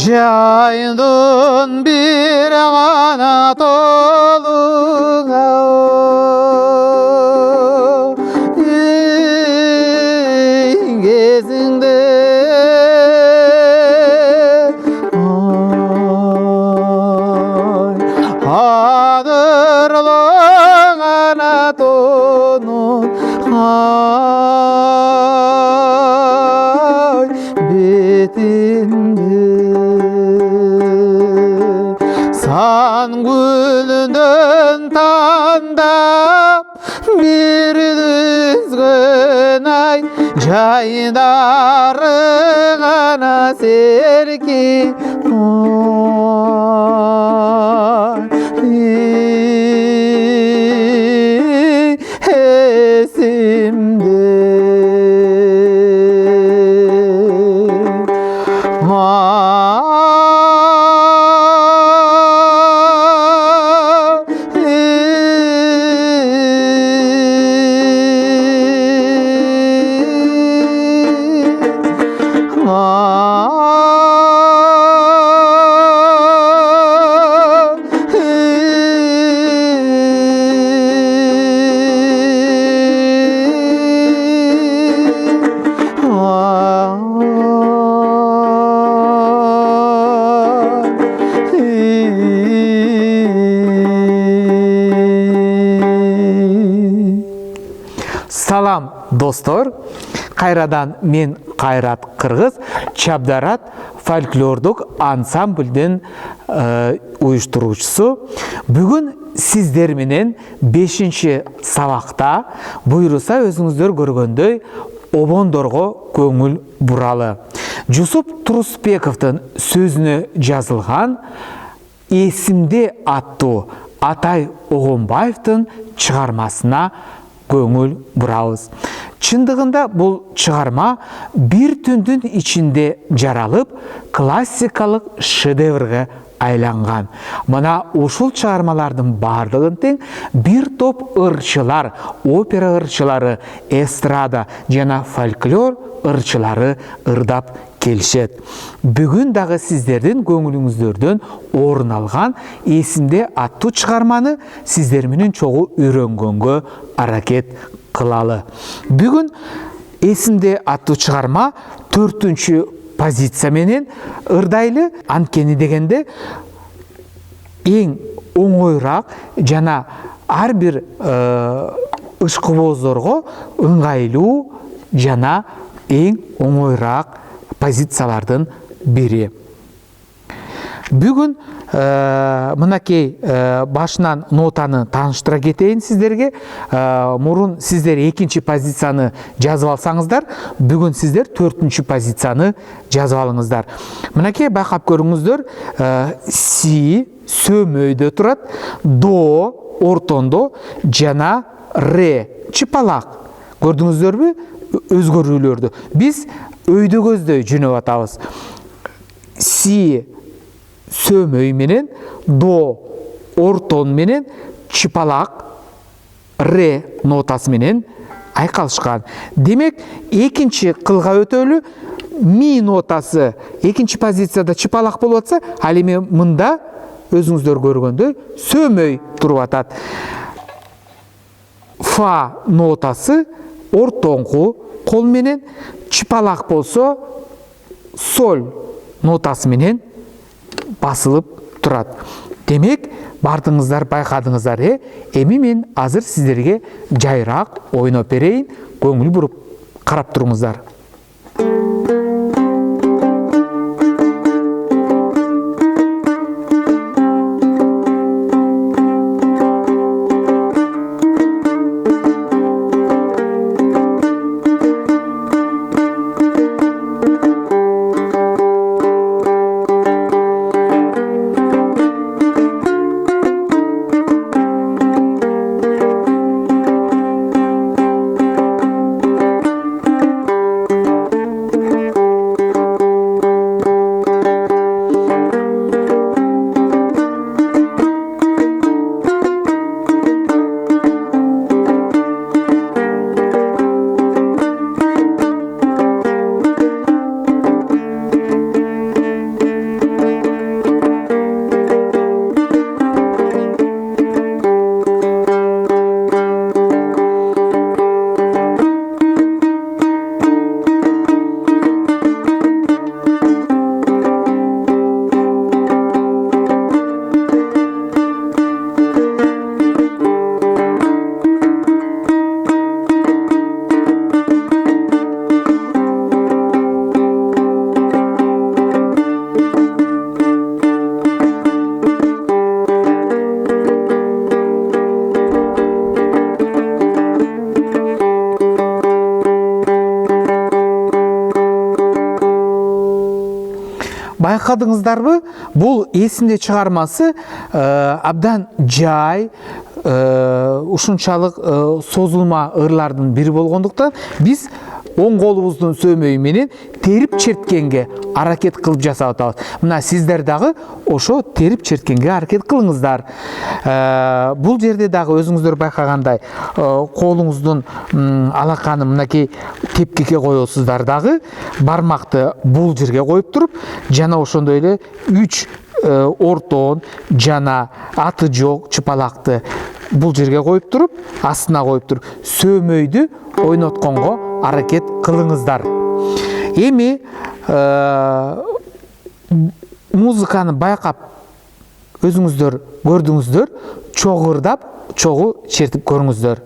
Жайдың bir ғана толыңа кезіңде адырлың ана тонын бетінде сан гүлден таңдап bir düzgün ay жайдары ғана серки Салам достор, қайрадан мен Қайрат Қырғыз Чабдарат фольклордық ансамбльдің ұйыштырушысы. Бүгін сіздер менен 5-ші сабақта бұйырса өзіңіздер көргөндөй обондорго көңіл буралы. Жусуп Тұрысбековтың сөзіне жазылған «Есімде» аттуу Атай Оғонбаевтың шығармасына көңіл бұрауыз. Чындығында бұл шығарма бір түндің ішінде жаралып, классикалық шедеврге айланған. Мына ушул шығармалардың бардығын тең бір топ ырчылар, опера ырчылары, эстрада жана фольклор ырчылары ырдап келшет. Бүгін дағы сіздердің көңіліңіздерден орын алған «Есімде» аттуу шығарманы сіздер менен чогуу үйрөнгөнгө аракет кылалы. Бүгін «Есімде» аттуу шығарма 4-ші позиция менен ырдайлы, анткени дегенде эң оңойраак жана ар бир ышкыбоздорго ыңгайлуу жана эң оңойраак позициялардын бири. Бүгін мынакей башынан нотаны тааныштыра кетейин сиздерге. Мурун сиздер 2-ші позицияны жазып алсаңыздар, бүгін сиздер 4-ші позицияны жазып алыңыздар. Мынакей байкап көрүңүздөр, си сөмөйдө турат, до ортондо жана ре чыпалак. Көрдүңүздөрбү өзгөрүүлөрдү? Биз өйдө көздөй жөнөп атабыз. Си сөмөй менен, до ортон менен, чыпалак ре нотасы менен айкалышкан. Демек, 2-ші кылга өтөлү ми нотасы 2-ші позицияда чыпалак болуп атса, ал эми мында өзүңүздөр көргөндөй сөмөй туруп атат. Фа нотасы ортоңку кол менен, чыпалак болсо соль нотасы менен басылып турат. Демек, бардыңыздар, байкадыңыздар. Эми мен азыр сиздерге жайраак ойноп берейин, көңүл буруп карап туруңуздар. байкадыңыздарбы, бул эсимде чыгармасы абдан жай, ушунчалык созулма ырлардын бири болгондуктан биз оң колубуздун сөөмөйү менен терип черткенге аракет кылып жасап атабыз. Мына сиздер дагы ошо терип черткенге аракет кылыңыздар. Бул жерде дагы өзүңүздөр байкагандай колуңуздун алаканын мынакей тепкеге коесуздар дагы, бармакты бул жерге коюп туруп, жана ошондой эле 3 ортон жана аты жок чыпалакты бул жерге коюп туруп, астына коюп туруп, сөөмөйдү ойнотконго аракет кылыңыздар. Эми музыканы байкап өзүңүздөр көрдүңүздөр, чогурдап, чогуу чертип көрүңүздөр.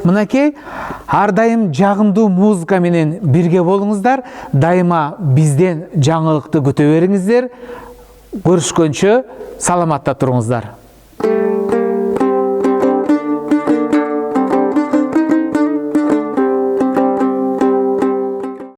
Мынакей, ар дайым жагымдуу музыка менен бирге болуңуздар, дайыма бизден жаңылыкты күтө бериңиздер. Көрүшкөнчө саламатта туруңуздар.